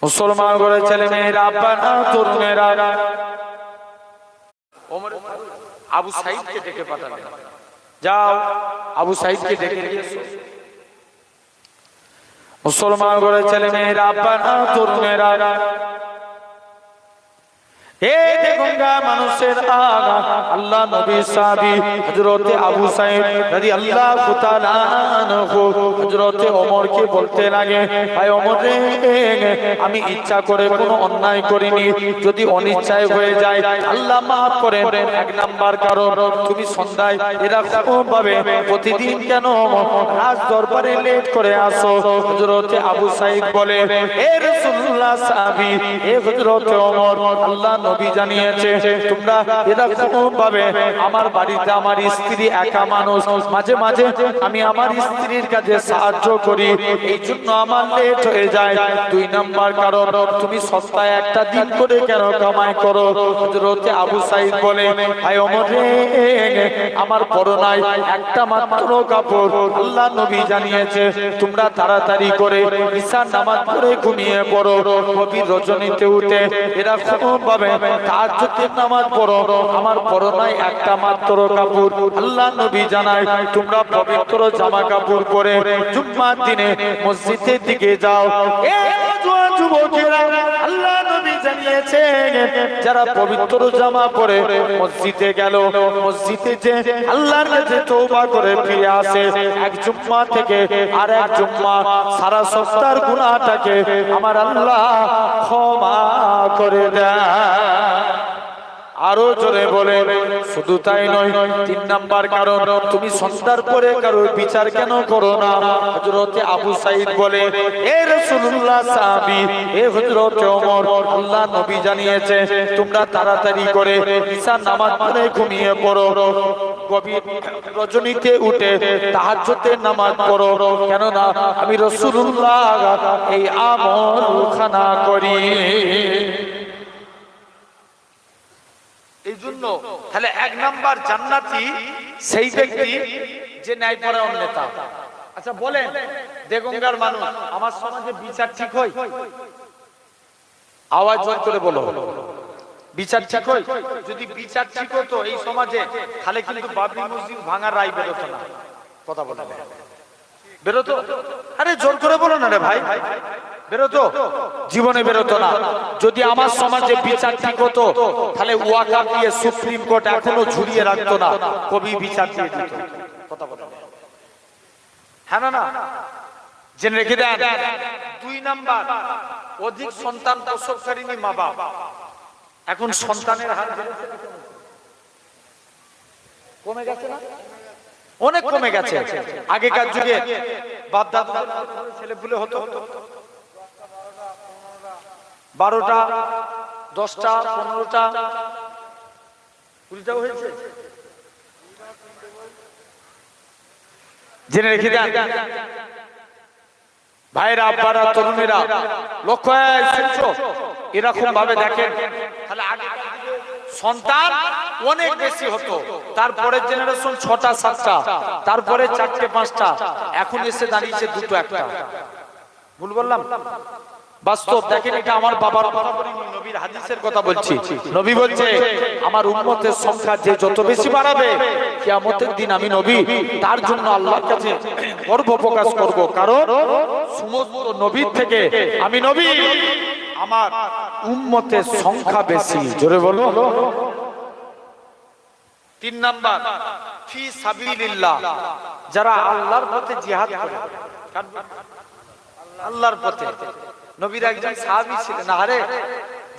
মুসলমান করে ছেলে মেয়েরা, আব্বারা, তরুণেরা ওমর আবু সাইদকে ডেকে পাঠালেন, যাও আবু সাইদকে ডেকে নিয়ে এসো। মুসলমান করে ছেলে মেয়েরা, আব্বারা, তরুণেরা, এই দেখুন মানুষের আগা আল্লাহ নবী সাহাবী হযরতে আবু সাঈদ রাদিয়াল্লাহু তাআলা আনহু হযরতে ওমরকে বলতে লাগে, ভাই ওমর রে, আমি ইচ্ছা করে কোনো অন্যায় করিনি, যদি অনিচ্ছায় হয়ে যায় আল্লাহ মাফ করেন। এক নাম্বার কারণ, তুমি সন্ধ্যায় এরকম ভাবে প্রতিদিন কেন রাজ দরবারে লেট করে আসো? হযরতে আবু সাঈদ বলে, হে রাসূলুল্লাহ সাহাবী, হে হযরতে ওমর, আল্লাহ নবী জানিয়েছে তোমরা এরকম ভাবে আমার বাড়িতে, আমার স্ত্রী একা মানুষ, মাঝে মাঝে আমি আমার স্ত্রীর কাছে সাহায্য করি, এই জন্য আমার লেট হয়ে যায়। দুই নাম্বার কারণ, তুমি সপ্তাহে একটা দিন করে কেন কামাই করো? হযরতে আবু সাঈদ বলে, ভাই ওমর রে, আমার পরনায় একটা মাত্র কাপড়, আল্লাহ নবী জানিয়েছে তোমরা তাড়াতাড়ি করে ঈশার নামাজ পড়ে ঘুমিয়ে পড়ো, গভীর রজনীতে উঠে এরকম ভাবে তাহাজ্জুদের নামাজ পড়ো, আমার পরনায় একটা মাত্র কাপড়, আল্লাহ নবী জানায় তোমরা পবিত্র জামা কাপড় পরে জুম্মার দিনে মসজিদের দিকে যাও। যুবকেরা, আল্লাহ নবী জানিয়েছে যারা পবিত্র জামা পরে মসজিদে গেল, মসজিদে যে আল্লাহর কাছে তওবা করে ফিরে আসে, এক জুম্মা থেকে আর এক জুম্মা সারা সপ্তাহের গুনাহটাকে আমার আল্লাহ ক্ষমা করে দেয়। আরো জোরে বলে, শুধু তাই নয়, তিন নাম্বার কারণ, তুমি সন্ধ্যার পরে কারোর বিচার কেন করো না? হযরতে আবু সাঈদ বলে, হে রাসূলুল্লাহ সাহাবী, হে হযরতে ওমর, আল্লাহ নবী জানিয়েছে তোমরা তাড়াতাড়ি করে ঈশার নামাজ পড়ে ঘুমিয়ে পড়ো, গভীর রজনীতে উঠে তাহাজ্জুদের নামাজ পড়ো, কেননা আমি রাসূলুল্লাহ এই আমল খানা করি। এই জন্য তাহলে এক নাম্বার জান্নাতি সেই ব্যক্তি যে ন্যায়পরায়ণ নেতা। আচ্ছা বলেন, দেগঙ্গার মানুষ, আমার সমাজে বিচার ঠিক হয়? আওয়াজ জোর করে বলো, বিচার ঠিক হয়? যদি বিচার ঠিক হতো এই সমাজে, তাহলে কিন্তু বাবরি মসজিদ ভাঙার রায় বেরোতো না। কথা বলে বেরোতো? আরে জোর করে বলো না রে ভাই, বেরোতো? জীবনে বেরোতো না। যদি আমার সমাজে বিচার ঠিক হতো, তাহলে ওয়াকাফ দিয়ে সুপ্রিম কোর্ট এখনো ঝুলিয়ে রাখতো না, কবি বিচার দিয়ে দিত। কথা বলে হ্যাঁ না? জেনে রেখে দেন। দুই নাম্বার, অধিক সন্তান প্রসবকারিনী মা বাপ। এখন সন্তানের হার কমে গেছে না? অনেক কমে গেছে। আগেকার যুগে বাপ দাদা ছেলে পুলে হতো 12টা, 10টা, 15টা, 20টাও হয়েছে। জেনে রেখে দেন ভাইরা, আব্বারা, তরুণেরা, লক্ষ্য এরকম ভাবে দেখেন, তাহলে সন্তান অনেক বেশি হতো। তারপরের জেনারেশন 6টা 7টা, তারপরে 4টে 5টা, এখন এসে দাঁড়িয়েছে 2টো 1টা। ভুল বললাম? বাস্তব দেখেন, এটা আমার বাবার নবীর হাদিসের কথা বলছি। নবী বলছে আমার উম্মতের সংখ্যা যে যত বেশি বাড়াবে, কিয়ামতের দিন আমি নবী তার জন্য আল্লাহর কাছে গর্ব প্রকাশ করব, কারণ সমস্ত নবীর থেকে আমি নবী, আমার উম্মতের সংখ্যা বেশি। জোরে বলো। 3 নাম্বার, ফি সাবিলিল্লাহ, যারা আল্লাহর পথে জিহাদ করে, আল্লাহর পথে। নবীর একজন সাহাবী ছিলেন, আরে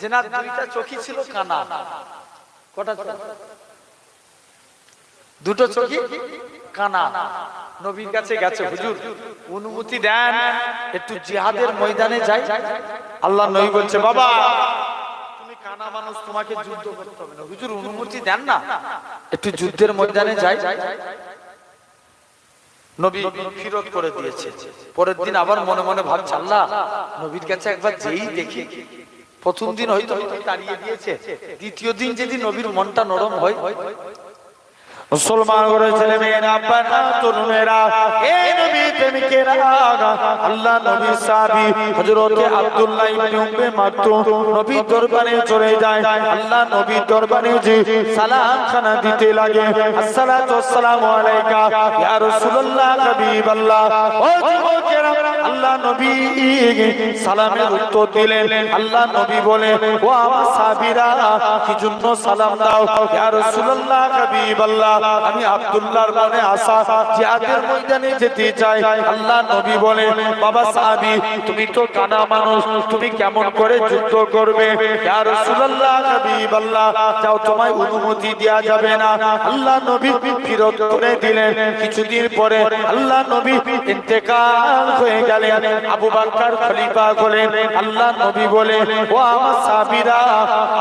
যেনার 2টা চোখই ছিল কানা। কটা চোখ? 2টো চোখই কানা। নবীর কাছে গেছে, হুজুর অনুমতি দেন একটু জিহাদের ময়দানে যাই। আল্লাহ নবী বলছে, বাবা তুমি কানা মানুষ, তোমাকে যুদ্ধ করতে হবে না, হুজুর অনুমতি দেন না একটু যুদ্ধের ময়দানে যাই। নবী ফিরত করে দিয়েছে। পরের দিন আবার মনে মনে ভাবছে, আল্লাহ নবীর কাছে একবার যেই দেখি। প্রথম দিন হয়তো তাড়িয়ে দিয়েছে, দ্বিতীয় দিন যদি নবীর মনটা নরম হয়, মুসলমান করে ছেলে মেয়েরা বানা তরুণেরা এই নবী প্রেমিকেরা আল্লাহ নবী সাহাবী হযরত আব্দুল্লাহ ইবনে উম্মে মাকতুম নবী দরবারে চলে যায় আল্লাহ নবী দরবারে যে সালাম খানা দিতে লাগে আসসালাতু ওয়াসসালামু আলাইকা ইয়া রাসূলুল্লাহ হাবিবাল্লাহ ও যুবকেরা আল্লাহ নবী সালামের উত্তর দিলেন আল্লাহ নবী বলে ও আমার সাহাবীরা কি জন্য সালাম দাও ইয়া রাসূলুল্লাহ হাবিবাল্লাহ আমি আব্দুল্লাহর মনে আশা জিহাদের ময়দানে যেতে চাই আল্লাহ নবী বলে বাবা সাহাবী তুমি তো কানা মানুষ তুমি কেমন করে যুদ্ধ করবে ইয়া রাসূলুল্লাহ হাবিবাল্লাহ যাও তোমায় অনুমতি দেয়া যাবে না আল্লাহ নবী ফিরত করে দিলেন কিছুদিন পরে আল্লাহ নবী ইন্তেকাল হয়ে গেলেন আবু বকর খলিফা হলেন আল্লাহ নবী বলে ও আমার সাহাবীরা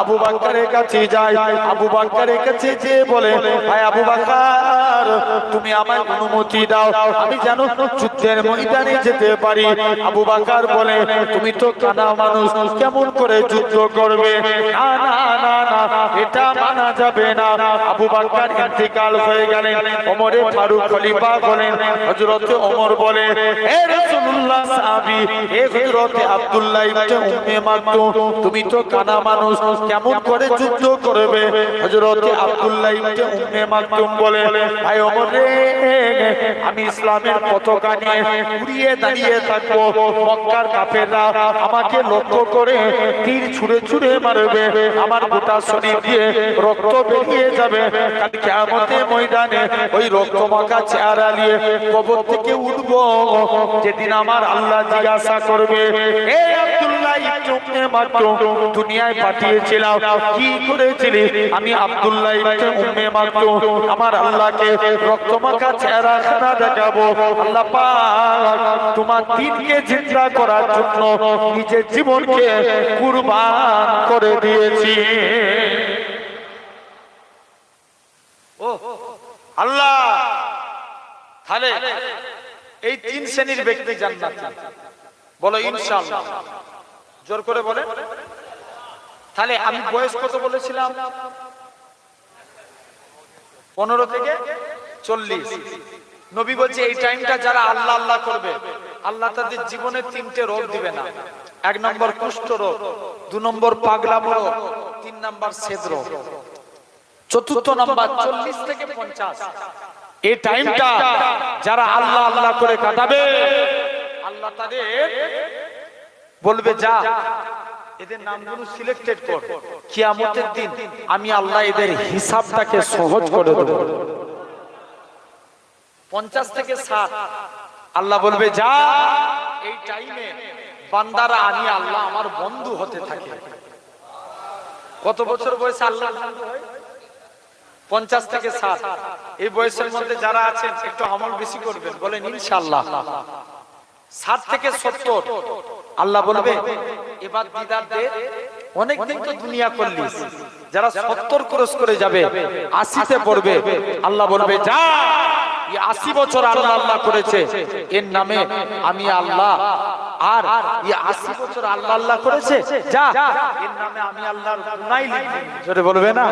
আবু বকরের কাছে যায় আবু বকরের কাছে যে বলে ভাই আবু বকর তুমি আমায় অনুমতি দাও আমি জানো যুদ্ধের ময়দানে যেতে পারি আবু বকর বলে তুমি তো কানা মানুষ কেমন করে যুদ্ধ করবে না না না না এটা মানা যাবে না আবু বকর ইন্তেকাল হয়ে গেলেন ওমরে ফারুক খলিফা হলেন হযরত ওমর বলে হে রাসূলুল্লাহ সাহাবী হে হযরত আব্দুল্লাহ ইবনে উম্মে মাকতুম তুমি তো কানা মানুষ কেমন করে যুদ্ধ করবে হযরত আব্দুল্লাহ ইবনে উম্মে মাকতুম বলে ভাই ওমর রে আমি ইসলামের পতাকা নিয়ে উড়িয়ে দাঁড়িয়ে থাকবো মক্কার কাফেররা আমাকে লক্ষ্য করে তীর ছুঁড়ে ছুঁড়ে মারবে আমার গোটা শরীর দিয়ে রক্ত বেরিয়ে যাবে কাল কিয়ামতের ময়দানে ওই রক্তমাখা চেহারা নিয়ে কবর থেকে উঠবো যেদিন আমার আল্লাহ জিজ্ঞাসা করবে হে আব্দুল্লাহ ইবনে উম্মে মাকতুম দুনিয়ায় পাঠিয়েছিলাম কি করেছিলি আমি আব্দুল্লাহ ইবনে উম্মে মাকতুম আমার আল্লাহকে রক্তমাখা চেহারা খানা দেখাবো আল্লাহ পাক তোমার দ্বীনকে জিন্দা করার জন্য নিজের জীবনকে কুরবান করে দিয়েছি ও আল্লাহ তাহলে এই তিন শ্রেণীর ব্যক্তি জান্নাতি বলো ইনশাআল্লাহ জোর করে বলে তাহলে আমি বয়স কত বলেছিলাম 15 থেকে 40 নবী বলছে এই টাইমটা যারা আল্লাহ আল্লাহ করবে আল্লাহ তাদের জীবনে তিনটে রোগ দিবে না 1 নম্বর কুষ্ঠ রোগ 2 নম্বর পাগলামো রোগ 3 নম্বর সেদ রোগ 4th নম্বর 40 থেকে 50 এই টাইমটা যারা আল্লাহ আল্লাহ করে কাটাবে আল্লাহ তাদের বলবে যা এদের নামগুলো সিলেক্টেড কর কিয়ামতের দিন আমি আল্লাহ এদের হিসাবটাকে সহজ করে দেব 50 থেকে 60 আল্লাহ বলবে যা এই টাইমে বান্দারা আমি আল্লাহ আমার বন্ধু হতে থাকে কত বছর বয়সে আল্লাহ বন্ধু হয় 50 থেকে 60 এই বয়সের মধ্যে যারা আছেন একটু আমল বেশি করবেন বলেন ইনশাআল্লাহ 60 থেকে 70 আল্লাহ বলবে এবার দিদার দে অনেক দিন তো দুনিয়া করলিস যারা 70 ক্রস করে যাবে 80 তে পড়বে আল্লাহ বলবে যা এই 80 বছর আল্লাহ আল্লাহ করেছে এর নামে আমি আল্লাহ আর এই 80 বছর আল্লাহ আল্লাহ করেছে যা এর নামে আমি আল্লাহর গুনাহ লিখব জোরে বলবে না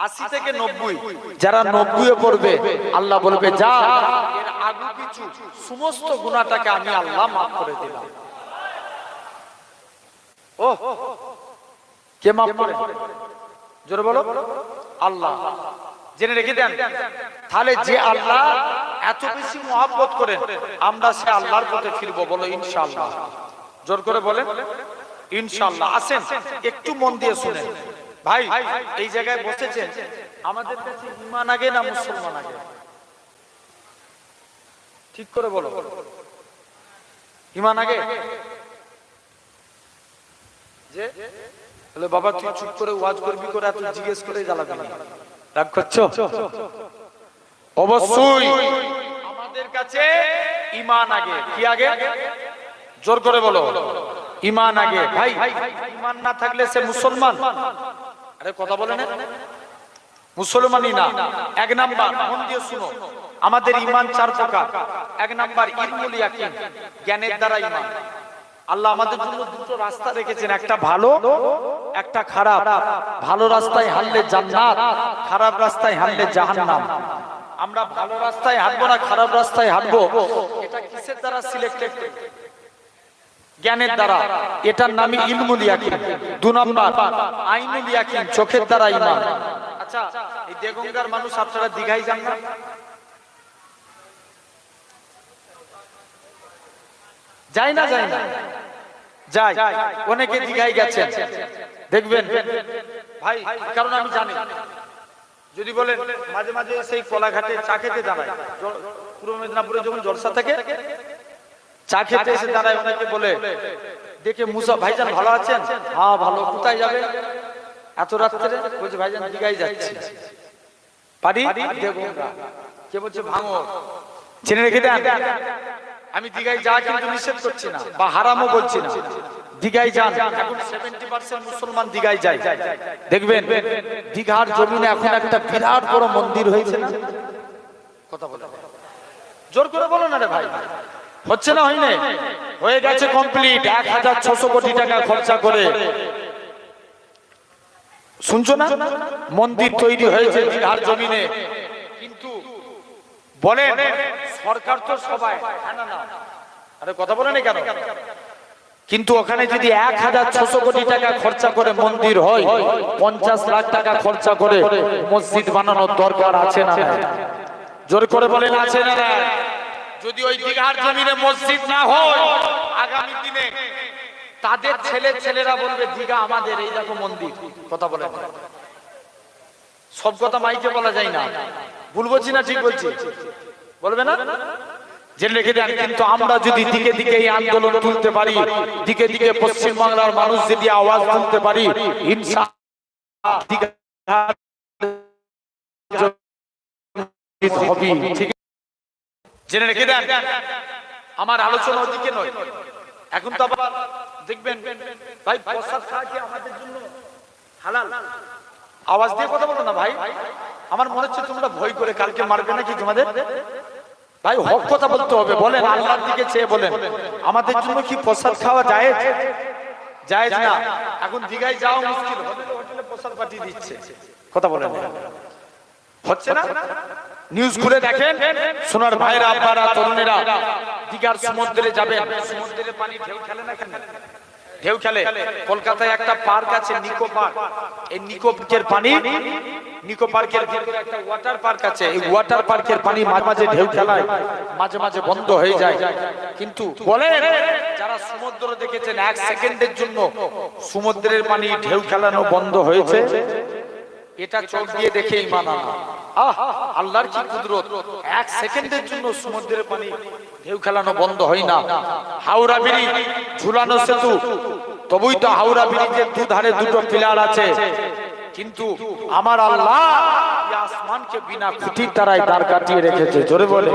80 থেকে 90 যারা 90 এ পড়বে আল্লাহ বলবে যা এর আগু কিছু সমস্ত গুনাহটাকে আমি আল্লাহ maaf করে দিলাম ও কে maaf করে জোরে বলো আল্লাহ জেনে রেখে দেন তাহলে যে আল্লাহ এত বেশি মহব্বত করেন আমরা সে আল্লাহর পথে ফিরবো বলো ইনশাআল্লাহ জোর করে বলেন ইনশাআল্লাহ আসেন একটু মন দিয়ে শুনেন ভাই এই জায়গায় বসেছেন আমাদের কাছে ঈমান আগে না মুসলমান আগে ঠিক করে বলো ঈমান আগে যে বলে বাবা তুই চুপ করে ওয়াজ করবি করে তুই জিজ্ঞেস করে জ্বালাবি না রাগ করছো অবশ্যই আমাদের কাছে ঈমান আগে কি আগে জোর করে বলো ঈমান আগে ভাই ঈমান না থাকলে সে মুসলমান আরে কথা বলে না মুসলমানই না 1 নাম্বার মন দিয়ে শুনো আমাদের ঈমান 4 প্রকার 1 নাম্বার ইলমুল ইয়াকিন জ্ঞানের দ্বারা ঈমান আল্লাহ আমাদের জন্য দুটো রাস্তা রেখেছেন, একটা ভালো একটা খারাপ। ভালো রাস্তায় হাঁটলে জান্নাত, খারাপ রাস্তায় হাঁটলে জাহান্নাম। আমরা ভালো রাস্তায় হাঁটবো না খারাপ রাস্তায় হাঁটবো, এটা কিসের দ্বারা সিলেক্টেড? জ্ঞানের দ্বারা। এটার নামই ইলমুল ইয়াকিন। 2 নম্বর আইনুল ইয়াকিন, চোখের দ্বারা ঈমান। আচ্ছা, এই দেগঙ্গার মানুষ আপনারা দীঘায় যান না? যাই না? যাই না? যাই। অনেকে দীঘায় গেছেন, দেখবেন ভাই, কারণ আমি জানি, যদি বলেন মাঝে মাঝে সেই কলাঘাটে চা খেতে দাঁড়ায়, পূর্ব মেদিনীপুরে যখন জলসা থাকে চা খেতে এসে দাঁড়ায়, অনেকে বলে দেখে, মুসা ভাইজান ভালো আছেন? হ্যাঁ ভালো। কোথায় যাবে এত রাত্রে? বলছে ভাইজান দীঘায় যাচ্ছি। পারি দেগঙ্গা। কে বলছে ভাঙো। চিনে রেখে দেন। আমি দীঘায় যা কিন্তু নিষেধ করছি না বা হারামও বলছি না, দীঘায় যান। এখন 70% মুসলমান দীঘায় যায়। দেখবেন দীঘার জমিনে এখন একটা বিরাট বড় মন্দির হয়েছে না? কথা বলে জোর করে বলো না রে ভাই। হচ্ছে না? হয়নি? হয়ে গেছে কমপ্লিট। 1600 কোটি টাকা খরচা করে, শুনছো না? মন্দির তৈরি হয়েছে দীঘার জমিনে। কিন্তু বলেন সরকার তো সবাই, আরে কথা বলেন কেন? কিন্তু ওখানে যদি 1600 কোটি টাকা খরচা করে মন্দির হয়, 50 লাখ টাকা খরচা করে মসজিদ বানানোর দরকার আছে না? জোর করে বলেন আছে না? যদি ওই দীঘার জমিনে মসজিদ না হয়, আগামী দিনে তাদের ছেলেরা বলবে দীঘা আমাদের, এই দেখো মন্দির। কথা বলেন। সব কথা মাইকে বলা যায় না। ভুল বলছি না ঠিক বলছি? বলবে না? জেনে রেখে দেন। কিন্তু আমরা যদি দিকে দিকে এই আন্দোলন তুলতে পারি, দিকে দিকে পশ্চিম বাংলার মানুষ যদি আওয়াজ তুলতে পারি, ইনশাআল্লাহ ঠিক। জেনে রেখে দেন, আমার আলোচনা ওদিকে নয়। এখন তো আবার দেখবেন ভাই, প্রসাদ খাওয়া কি আমাদের জন্য হালাল? আওয়াজ দিয়ে কথা বলো না ভাই। আমার মনে হচ্ছে তোমরা ভয় করে কালকে মারবে নাকি তোমাদের। ভাই হক কথা বলতে হবে। বলেন আল্লাহর দিকে চেয়ে বলেন, আমাদের জন্য কি প্রসাদ খাওয়া জায়েজ? জায়েজ না। এখন দীঘায় যাওয়া মুশকিল, হোটেলে প্রসাদ পাঠিয়ে দিচ্ছে। কথা বলেন, হচ্ছে না? নিউজ খুলে দেখেন, সোনার ভাইরা, আব্বারা, তরুণেরা দীঘার সমুদ্রে যাবেন। সমুদ্রের পানি ঢেউ খেলে না? কেন ঢেউ খেলে? কলকাতায় একটা পার্ক আছে নিকো পার্ক। এই নিকো পার্কের পানি, নিকো পার্কের ভিতরে একটা ওয়াটার পার্ক আছে। এই ওয়াটার পার্কের পানি মাঝে মাঝে ঢেউ খেলায়, মাঝে মাঝে বন্ধ হয়ে যায়। কিন্তু বলেন যারা সমুদ্র দেখেছেন, 1 সেকেন্ডের জন্য সমুদ্রের পানি ঢেউ খেলানো বন্ধ হয়েছে? এটা চোখ দিয়ে দেখে ঈমান আনা। আল্লাহর কি কুদরত! 1 সেকেন্ডের জন্য সমুদ্রের পানি ঢেউ খেলানো বন্ধ হয় না। হাওড়া ব্রিজ ঝুলানো সেতু, তবুই তো হাওড়া ব্রিজের দুধারে দুটো পিলার আছে। কিন্তু আমার আল্লাহ আসমানকে বিনা খুঁটির দ্বারাই দাঁড় কাটিয়ে রেখেছে। জোরে বলে।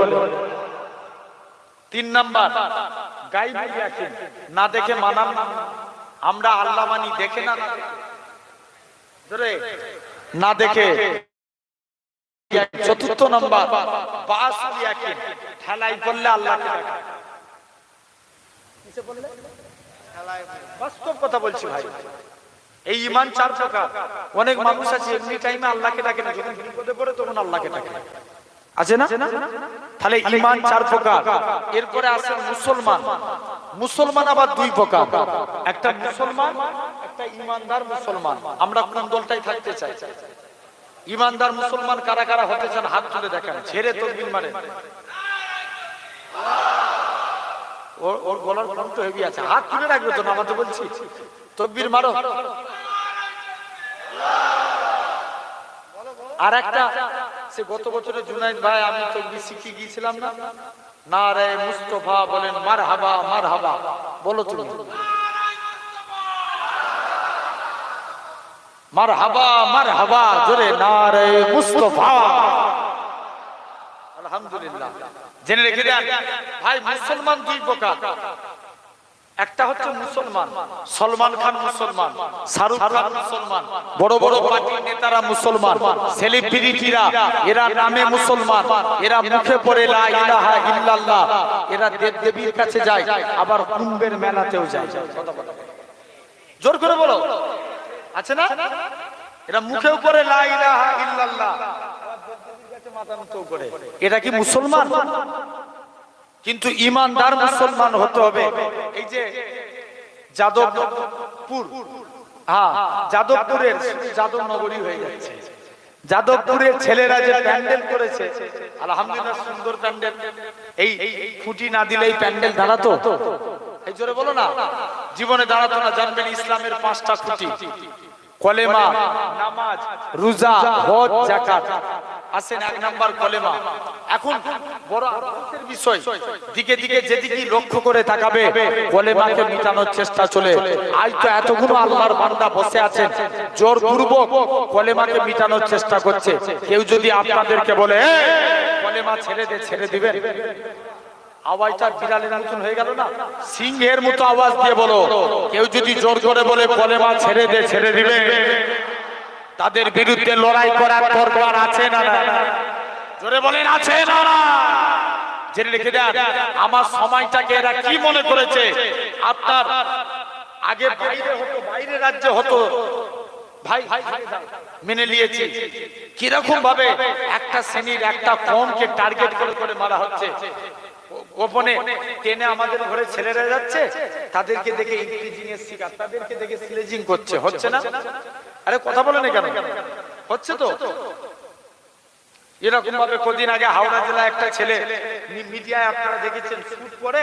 3 নাম্বার গায়বুল ইয়াকিন, না দেখে মানাম না। আমরা আল্লাহ মানি, দেখে না। জোরে না দেখে। 4 নাম্বার বাসুল ইয়াকিন, ঠেলাই করলে আল্লাহকে ডাকা। কিসে বললে? ঠেলাই। বাস্তব কথা বলছি ভাই। এই ঈমান 4 প্রকার। অনেক মানুষ আছে এমনি টাইমে আল্লাহকে ডাকে না, যখন বিপদে পড়ে তখন আল্লাহকে ডাকে। আছে না? তাহলে ঈমান 4 প্রকার। এরপরে আছে মুসলমান। মুসলমান আবার 2 প্রকার, একটা মুসলমান, একটা ঈমানদার মুসলমান। আমরা কোন দলটাই থাকতে চাই? ঈমানদার মুসলমান কারা কারা হতে চান হাত তুলে দেখান। ছেড়ে তাকবীর মারেন। ওর গলার কণ্ঠ হেভি আছে, হাত তুলে রাখবে তো, নামাতে বলছি। তাকবীর মারো। আর একটা, সে গত বছরে জুনাইদ ভাই, আমি তাকবীর শিখে গিয়েছিলাম না? নারে মুস্তাফা বলেন, মারহাবা মারহাবা বলো তুমি। মারহাবা মারহাবা জোরে, নারে মুস্তাফা। আলহামদুলিল্লাহ। জেনে রেখে দেন ভাই, মুসলমান 2 প্রকার। একটা হচ্ছে মুসলমান, সলমান খান মুসলমান, শাহরুখ খান মুসলমান, বড় বড় পার্টির নেতারা মুসলমান, সেলিব্রিটিরা এরা নামে মুসলমান, এরা মুখে পড়ে লা ইলাহা ইল্লাল্লাহ, এরা দেবদেবীর কাছে যায়, আবার কুম্ভের মেলাতেও যায়। জোর করে বলো, আছে না? এরা মুখেও পড়ে লা ইলাহা ইল্লাল্লাহ, দেবদেবীর কাছে মাথা নত করে। এটা কি মুসলমান? কিন্তু ইমানদার মুসলমান হতে হবে। এই যে যাদবপুর, হ্যাঁ যাদবপুরের যাদব নগরী হয়ে যাচ্ছে, যাদবপুরের ছেলেরা যে প্যান্ডেল করেছে, আলহামদুলিল্লাহ সুন্দর প্যান্ডেল। এই খুঁটি না দিলেই প্যান্ডেল দাঁড়াতো? এই জোরে বলো না, জীবনে দাঁড়াতো না। জানবেন ইসলামের 5টা খুঁটি, কলেমা, নামাজ, রোজা, হজ, যাকাত। আসেন 1 নাম্বার কলেমা। এখন বড় আফসোসের বিষয়, দিকে দিকে যেদিকে লক্ষ্য করে তাকাবে কলেমাকে মিটানোর চেষ্টা চলে। আজ তো এতগুলো আল্লাহর বান্দা বসে আছেন, জোরপূর্বক কলেমাকে মিটানোর চেষ্টা করছে। কেউ যদি আপনাদেরকে বলে কলেমা ছেড়ে দে, ছেড়ে দিবেন? আওয়াজটা বিড়ালের মতন হয়ে গেল না? সিংহের মতো আওয়াজ দিয়ে বলো। কেউ যদি জোর করে বলে কলেমা ছেড়ে দে, ছেড়ে দিবে? তাদের বিরুদ্ধে লড়াই করার দরকার আছে না? জোরে বলেন, আছে না? জেনে লিখে দেন, আমার সময়টাকে এরা কি মনে করেছে? আপনার আগে বাইরে হতো, বাইরে রাজ্যে হতো, ভাই মেনে নিয়েছি। কিরকম ভাবে একটা শ্রেণীর একটা কমকে টার্গেট করে করে মারা হচ্ছে। গোপনে টেনে আমাদের ঘরে ছেলেরা যাচ্ছে, তাদেরকে দেখে ইংরেজি শিকার, তাদেরকে দেখে স্লেজিং করছে। হচ্ছে না? আরে কথা বলে না কেন? হচ্ছে তো। এরকম ভাবে কদিন আগে হাওড়া জেলায় একটা ছেলে, মিডিয়ায় আপনারা দেখেছেন, শুট করে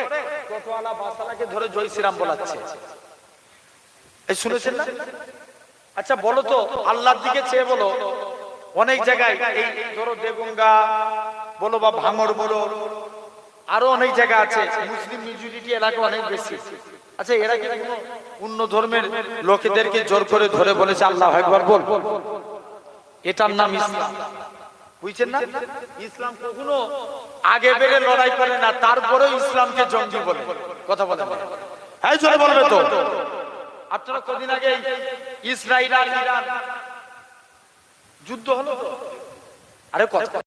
টোটোওয়ালা বাসওয়ালাকে ধরে জয় শ্রীরাম বলাচ্ছে। এই শুনেছেন না? আচ্ছা বলো তো, আল্লাহর দিকে চেয়ে বলো, অনেক জায়গায় এই ধরো দেগঙ্গা বলো বা ভাঙড় বলো, আরো অনেক জায়গা আছে, মুসলিম মেজরিটি এলাকা অনেক বেশি। আচ্ছা এরা কি কোনো অন্য ধর্মের লোকেদেরকে জোর করে ধরে বলেছে আল্লাহু আকবার বল? এটার নাম ইসলাম, বুঝছেন না? ইসলাম কখনো আগে বেড়ে লড়াই করে না, তারপরেও ইসলামকে জঙ্গি বলে। কথা বলে হ্যাঁ, জোরে বলবে তো। আপনারা কদিন আগে ইসরায়েল আর ইরান যুদ্ধ হলো তো? আরে কথা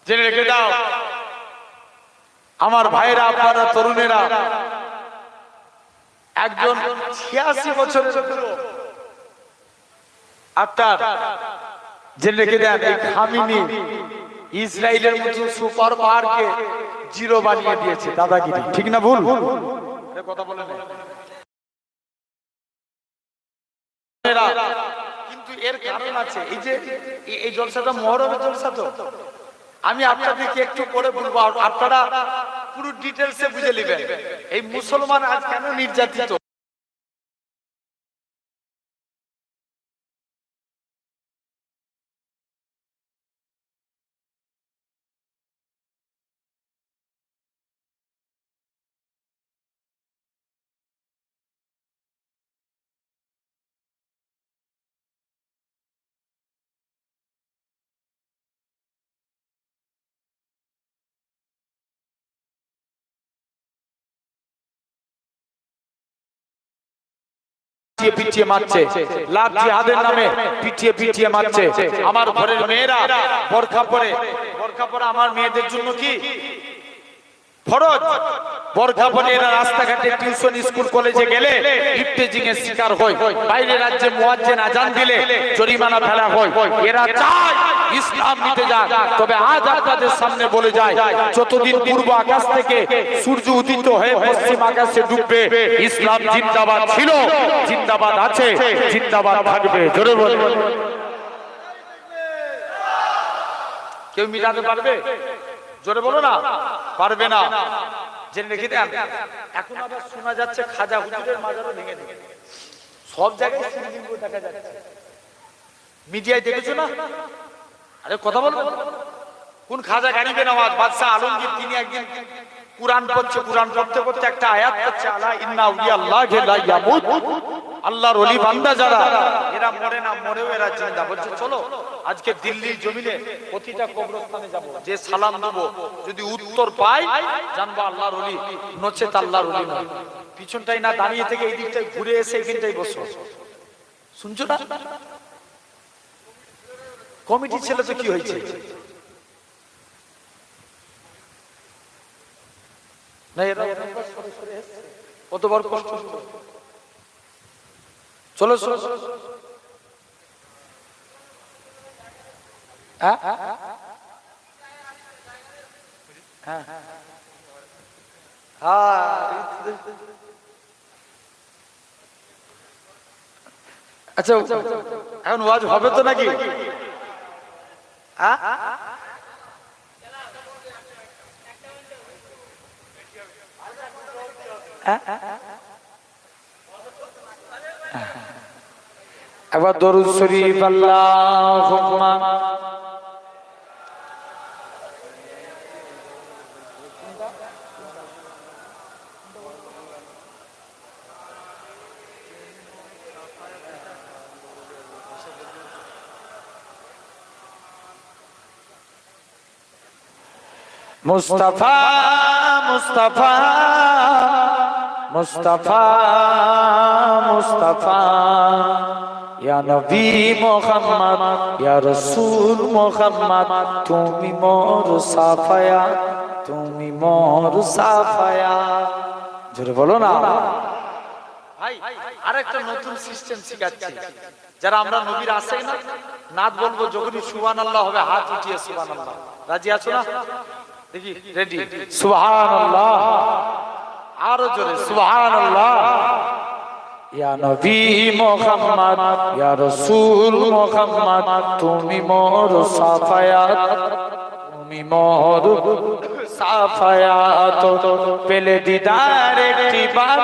জেনে রেখে দাও আমার ভাইরা, আপনারা তরুণেরা, একজন 86 বছরের আপনার জেনে রেখে দেন, এই খামিনি ইসরায়েলের মতো সুপার পাওয়ারকে জিরো বানিয়ে দিয়েছে। দাদাগিরি, ঠিক না ভুল? কথা বলে কিন্তু এর কারণ আছে। এই যে এই জলসাটা মহরমের জলসা তো, আমি আপনাদেরকে একটু করে বলবো, আপনারা পুরো ডিটেলসে বুঝে নেবেন এই মুসলমান আজ কেন নির্যাতিত। পিটিয়ে মারছে, লাভ জিহাদের নামে পিটিয়ে পিটিয়ে মারছে। আমার ঘরের মেয়েরা বোরকা পরে, আমার মেয়েদের জন্য কি ফরজ? বোরকা পরে এরা রাস্তাঘাটে টিউশন, স্কুল, কলেজে গেলে ইফতেজিং এর শিকার হয়। বাইরে রাজ্যে মুয়াজ্জিন আজান দিলে জরিমানা ফেলা হয়। এরা চায় ইসলাম নিতে যায়। তবে আজ আপনাদের সামনে বলে যায়, যতদিন পূর্ব আকাশ থেকে সূর্য উদিত হয়ে পশ্চিম আকাশে ডুববে, ইসলাম জিন্দাবাদ ছিল, জিন্দাবাদ আছে, জিন্দাবাদ থাকবে। জোরে বলুন। কেউ মিটাতে পারবে? জোরে বলো না, পারবে না। জেনে রেখে দেন। এখন আবার শোনা যাচ্ছে খাজা হুজুরের মাজারও ভেঙে দিবে, সব জায়গায় শিবলিঙ্গ দেখা যাচ্ছে, মিডিয়ায় দেখেছো না? আরে কথা বলবো, কোন খাজা গানিবে নওয়াজ বাদশাহ আলমগীর তিনি একদিন কুরআন পড়ছে, কুরআন পড়তে পড়তে একটা আয়াত পড়ছে, আলা ইন্না আউলিয়াল্লাহি লা ইয়ামুত, আল্লাহর ওলি বান্দা যারা এরা মরে না, মরেও এরা জিন্দা। বলছে চলো আজকে দিল্লির জমিনে প্রতিটা কবরস্থানে যাব, যে সালাম দেব যদি উত্তর পাই জানবো আল্লাহর ওলি, নচেত আল্লাহর ওলি নয়। পিছনটাই না দাঁড়িয়ে থেকে এই দিকটায় ঘুরে এসে এখানটাই বসো, শুনছো না? কমিটি ছেলে তো কি হয়েছে না, এরা কত বড় কষ্ট। চলো চলো, আচ্ছা এখন ওয়াজ হবে তো নাকি? একবার দরুদ শরীফ আল্লাহুম্মা মুস্তাফা মুস্তাফা মুস্তাফা মুস্তাফা ইয়া নবী মুহাম্মদ ইয়া রাসূল মুহাম্মদ, তুমি মোর সাফায়াত, তুমি মোর সাফায়াত। জোরে বলো না ভাই। আরেকটা নতুন সিস্টেম শিখাচ্ছি, যারা আমরা নবীর আশাই না নাত বলবো, যখনই সুবহানাল্লাহ হবে হাত উঠিয়ে সুবহানাল্লাহ। রাজি আছো না? দেখি রেডি, সুবহানাল্লাহ, আরো জোরে সুবহানাল্লাহ। ইয়া নবী মুহাম্মদ ইয়া রাসূল মুহাম্মদ, তুমি মোর সাফায়াত, তুমি মোর সাফায়াত। পেলে দিদার একটিবার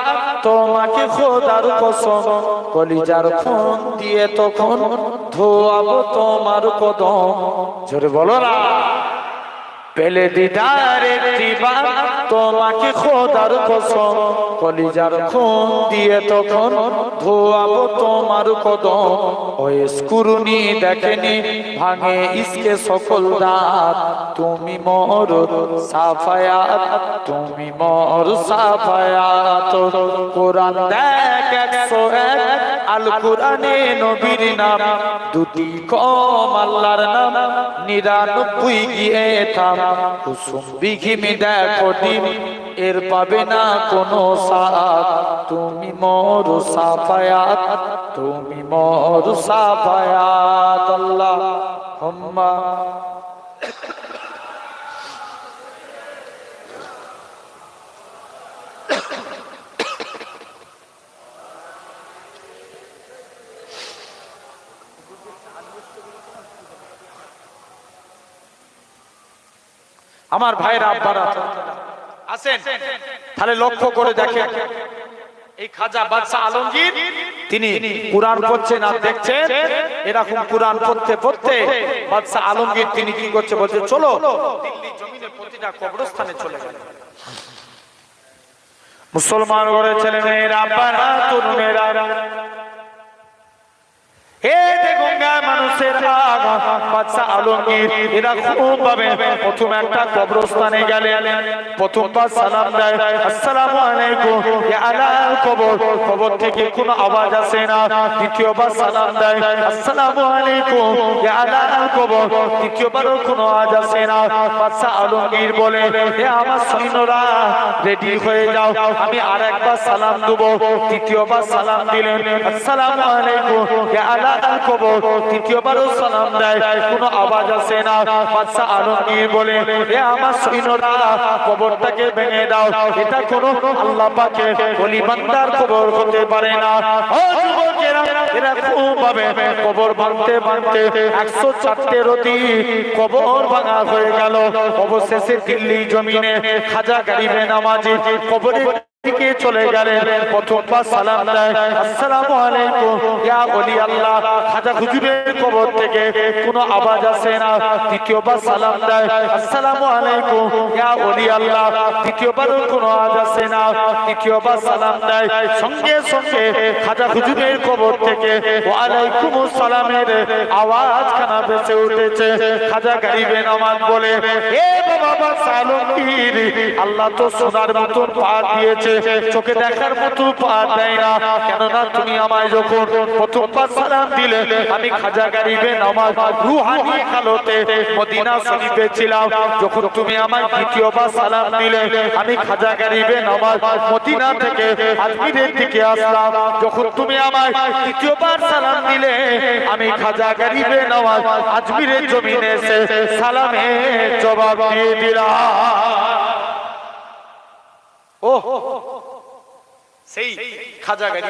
তোমাকে খোদার কসম, কলিজার খুন দিয়ে তখন ধোয়াবো তোমার কদম। জোরে বলো না। পেলে দিদার একটিবার তোমাকে খোদার কসম, কলিজার খুন দিয়ে তখন ধোয়াবো তোমার কদম। ওই স্কুরুনি দেখেনি ভাঙে ইসকে সকল দাঁত, তুমি মোর সাফায়াত, তুমি মোর সাফায়াত। কোরআন দেখ 101, আল কোরআনে নবীর নাম, দুটি কম আল্লাহর নাম, 99 গিয়ে থাম। কুসুম বিঘিমি দেখো ডিম, এর পাবে না কোনো সাথ, তুমি মোর সাফায়াত, তুমি মোর সাফায়াত। আল্লাহুম্মা আমার ভাইরা আব্বারা আছেন, তাহলে লক্ষ্য করে দেখেন এই খাজা বাদশাহ আলমগীর তিনি কুরআন পড়ছেন আর দেখছেন, এরকম কুরআন পড়তে পড়তে বাদশাহ আলমগীর তিনি কি করছে, বলছে চলো দিল্লি জমিনে প্রতিটা কবরস্থানে চলে গেল। মুসলমান ঘরে ছেলে মেয়েরা, আব্বারা, তরুণেরা, হে দেখুঙ্গা মানুষের আগা বাদশাহ আলমগীর এরা খুব ভাবে প্রথম একটা কবরস্থানে গেলেন, প্রথমবার সালাম দেয়, আসসালামু আলাইকুম ইয়া আলাল কবর, কবর থেকে কোনো আওয়াজ আসে না। দ্বিতীয়বার সালাম দেয়, আসসালামু আলাইকুম ইয়া আলাল কবর, তৃতীয়বারও কোনো আওয়াজ আসে না। বাদশাহ আলমগীর বলে, হে আমার সৈন্যরা রেডি হয়ে যাও, আমি আরেকবার সালাম দেব। তৃতীয়বার সালাম দিলেন, আসসালামু আলাইকুম ইয়া আলাল কবর, তৃতীয়বারও সালাম দেয়, কোনো আওয়াজ আসে না। বাদশাহ আলমগীর বলে, হে আমার সৈন্যরা কবরটাকে ভেঙে দাও, এটা কোনো আল্লাহ পাকের ওলি বান্দার কবর হতে পারে না। ও যুবকেরা যুবকেরা এরা খুব ভাবে কবর ভাঙতে ভাঙতে 104টি কবর ভাঙা হয়ে গেল। অবশেষে দিল্লি জমিনে খাজা গরিবে নামাজি কবরে দিকে চলে গেলেন। প্রথমবার সালাম দেয়, আসসালামু আলাইকুম ইয়া ওলি আল্লাহ। খাজা হুজুরের কবর থেকে কোনো আওয়াজ আসে না। দ্বিতীয়বার সালাম দেয়, আসসালামু আলাইকুম ইয়া ওলি আল্লাহ। দ্বিতীয়বারও কোনো আওয়াজ আসে না। তৃতীয়বার সালাম দেয়, সঙ্গে সঙ্গে খাজা হুজুরের কবর থেকে ওয়া আলাইকুমুস সালামের আওয়াজ খানা ভেসে উঠেছে। খাজা গরিবে নামাজ বলে, এ বাবা সালমগীর, আল্লাহ তো সোনার মতন পার দিয়েছে, চোখে দেখার মতো পার দেয় না। কেননা তুমি আমায় যখন প্রথমবার সালাম দিলে আমি খাজা গরিবে নামাজ রুহানি হালতে মদিনা শরীফে ছিলাম। যখন তুমি আমায় দ্বিতীয়বার সালাম দিলে আমি খাজা গরিবে নামাজ মদিনা থেকে আজমিরের দিকে আসলাম। যখন তুমি আমায় তৃতীয়বার সালাম দিলে আমি খাজা গরিবে নামাজ আজমিরের জমিনে এসে সালামের জবাব দিয়ে দিলাম। ও সেই খাজা গরিব